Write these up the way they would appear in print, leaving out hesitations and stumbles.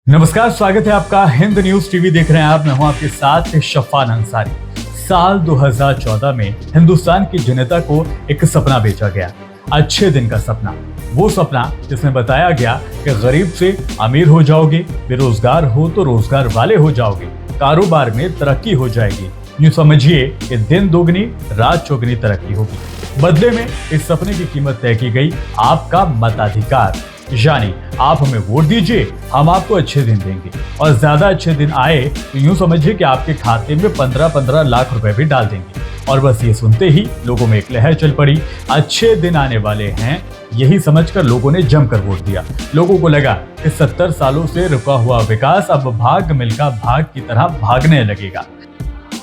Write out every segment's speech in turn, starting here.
नमस्कार, स्वागत है आपका हिंद न्यूज टीवी देख रहे हैं आप। मैं हूं आपके साथ शफान अंसारी। साल 2014 में हिंदुस्तान की जनता को एक सपना बेचा गया, अच्छे दिन का सपना। वो सपना जिसमें बताया गया कि गरीब से अमीर हो जाओगे, बेरोजगार हो तो रोजगार वाले हो जाओगे, कारोबार में तरक्की हो जाएगी। यूं समझिए कि दिन दोगुनी रात चौगुनी तरक्की होगी। बदले में इस सपने की कीमत तय की गई आपका मताधिकार, यानी आप हमें वोट दीजिए, हम आपको अच्छे दिन देंगे। और ज्यादा अच्छे दिन आए तो यूं समझिए कि आपके खाते में 15-15 लाख रुपए भी डाल देंगे। और बस ये सुनते ही लोगों में एक लहर चल पड़ी, अच्छे दिन आने वाले हैं। यही समझकर लोगों ने जमकर वोट दिया। लोगों को लगा कि 70 सालों से रुका हुआ विकास अब भाग मिल्खा भाग की तरह भागने लगेगा।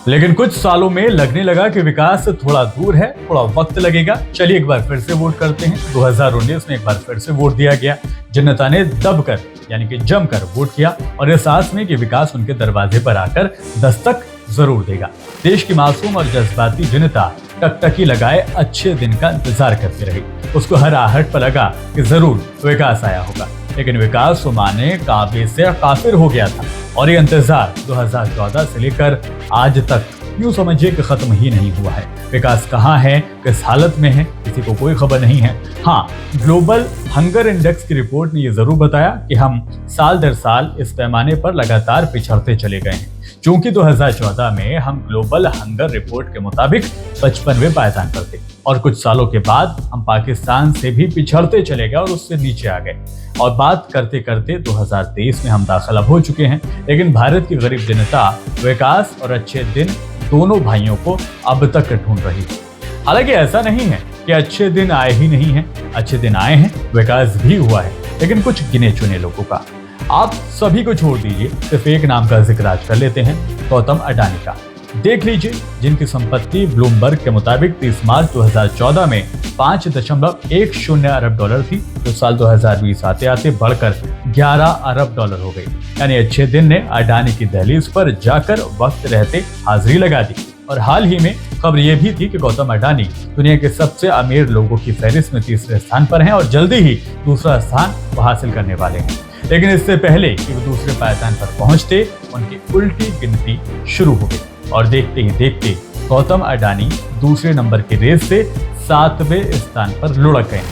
लेकिन कुछ सालों में लगने लगा कि विकास थोड़ा दूर है, थोड़ा वक्त लगेगा। चलिए एक बार फिर से वोट करते हैं। 2019 में एक बार फिर से वोट दिया गया। जनता ने दबकर यानी कि जमकर वोट किया और इस आस में कि विकास उनके दरवाजे पर आकर दस्तक जरूर देगा। देश की मासूम और जज्बाती जनता टकटकी लगाए अच्छे दिन का इंतजार करती रही। उसको हर आहट पर लगा कि जरूर विकास आया होगा, लेकिन विकास तो माने काबे से काफिर हो गया था। और ये इंतजार 2014 से लेकर आज तक यूं समझिए कि खत्म ही नहीं हुआ है। विकास कहाँ है, किस हालत में है, किसी को कोई खबर नहीं है। हाँ, ग्लोबल हंगर इंडेक्स की रिपोर्ट ने यह जरूर बताया कि हम साल दर साल इस पैमाने पर लगातार पिछड़ते चले गए हैं। चूंकि 2014 में हम ग्लोबल हंगर रिपोर्ट के मुताबिक 55वें पायदान पर थे और कुछ सालों के बाद हम पाकिस्तान से भी पिछड़ते चले गए और उससे नीचे आ गए। और बात करते करते 2023 में हम दाखिल हो चुके हैं। लेकिन भारत की गरीब जनता विकास और अच्छे दिन दोनों भाइयों को अब तक ढूंढ रही है। हालांकि ऐसा नहीं है कि अच्छे दिन आए ही नहीं हैं, अच्छे दिन आए हैं, विकास भी हुआ है, लेकिन कुछ गिने चुने लोगों का। आप सभी को छोड़ दीजिए, सिर्फ एक नाम का जिक्र आज कर लेते हैं, गौतम अडानी का। देख लीजिए, जिनकी संपत्ति ब्लूमबर्ग के मुताबिक 30 मार्च 2014 में 5.10 अरब डॉलर थी, जो साल 2020 आते आते बढ़कर 11 अरब डॉलर हो गई। यानी अच्छे दिन ने अडानी की दहलीज पर जाकर वक्त रहते हाजिरी लगा दी। और हाल ही में खबर यह भी थी कि गौतम अडानी दुनिया के सबसे अमीर लोगों की फहरिस्त में तीसरे स्थान पर हैं और जल्दी ही दूसरा स्थान वो हासिल करने वाले हैं। लेकिन इससे पहले कि वो दूसरे पायदान पर पहुंचते, उनकी उल्टी गिनती शुरू हो गई और देखते ही देखते गौतम अडानी दूसरे नंबर की रेस से 7वें स्थान पर लुढ़क गए।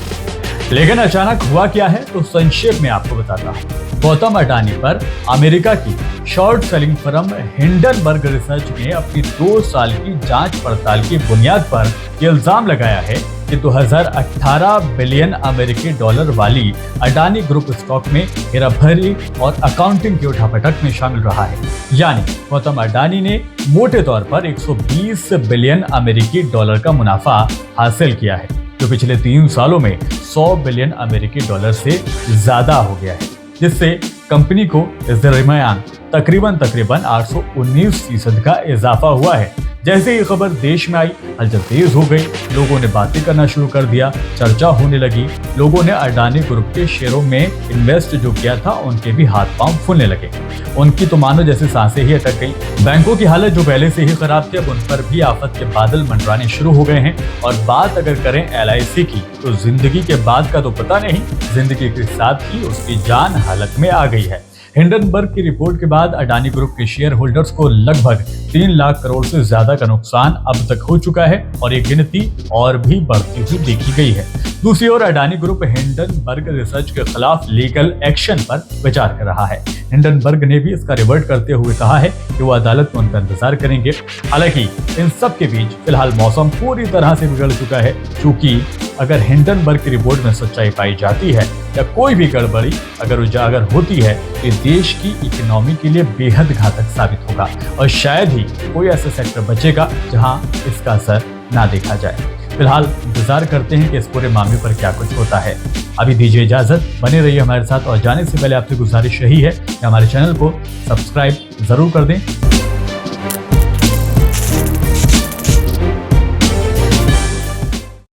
लेकिन अचानक हुआ क्या है, तो संक्षेप में आपको बताता हूँ। गौतम अडानी पर अमेरिका की short selling firm Hindenburg research ने अपनी 2 साल की जांच पड़ताल की बुनियाद पर यह इल्जाम लगाया है कि 2018 बिलियन अमेरिकी डॉलर वाली अडानी ग्रुप स्टॉक में हेराफेरी और अकाउंटिंग की उठापटक में शामिल रहा है। यानी गौतम अडानी ने मोटे तौर पर 120 बिलियन अमेरिकी डॉलर का मुनाफा हासिल किया है, जो पिछले 3 सालों में 100 बिलियन अमेरिकी डॉलर से ज्यादा हो गया है, जिससे कंपनी को इस दरमियान तकरीबन 819% का इजाफा हुआ है। जैसे ही खबर देश में आई, हलचल तेज हो गई, लोगों ने बातें करना शुरू कर दिया, चर्चा होने लगी। लोगों ने अडानी ग्रुप के शेयरों में इन्वेस्ट जो किया था, उनके भी हाथ पांव फूलने लगे। उनकी तो मानो जैसे सांसें ही अटक गई। बैंकों की हालत जो पहले से ही खराब थी, अब उन पर भी आफत के बादल मंडराने शुरू हो गए हैं। और बात अगर करें LIC की, तो जिंदगी के बाद का तो पता नहीं, जिंदगी के साथ ही उसकी जान हालत में आ गई है। हिंडनबर्ग की रिपोर्ट के बाद अडानी ग्रुप के शेयर होल्डर्स को लगभग 3 लाख करोड़ से ज्यादा का नुकसान अब तक हो चुका है और ये गिनती और भी बढ़ती हुई देखी गई है। दूसरी ओर अडानी ग्रुप हिंडनबर्ग रिसर्च के खिलाफ लीगल एक्शन पर विचार कर रहा है। हिंडनबर्ग ने भी इसका रिवर्ट करते हुए कहा है कि वो अदालत में उनका इंतजार करेंगे। हालांकि इन सब के बीच फिलहाल मौसम पूरी तरह से बिगड़ चुका है, क्योंकि अगर हिंडनबर्ग की रिपोर्ट में सच्चाई पाई जाती है या कोई भी गड़बड़ी अगर उजागर होती है, तो देश की इकोनॉमी के लिए बेहद घातक साबित होगा और शायद ही कोई ऐसा सेक्टर बचेगा जहां इसका असर ना देखा जाए। फिलहाल इंतजार करते हैं कि इस पूरे मामले पर क्या कुछ होता है। अभी दीजिए इजाजत, बने रहिए हमारे साथ और जाने से पहले आपसे गुजारिश यही है कि हमारे चैनल को सब्सक्राइब जरूर कर दें।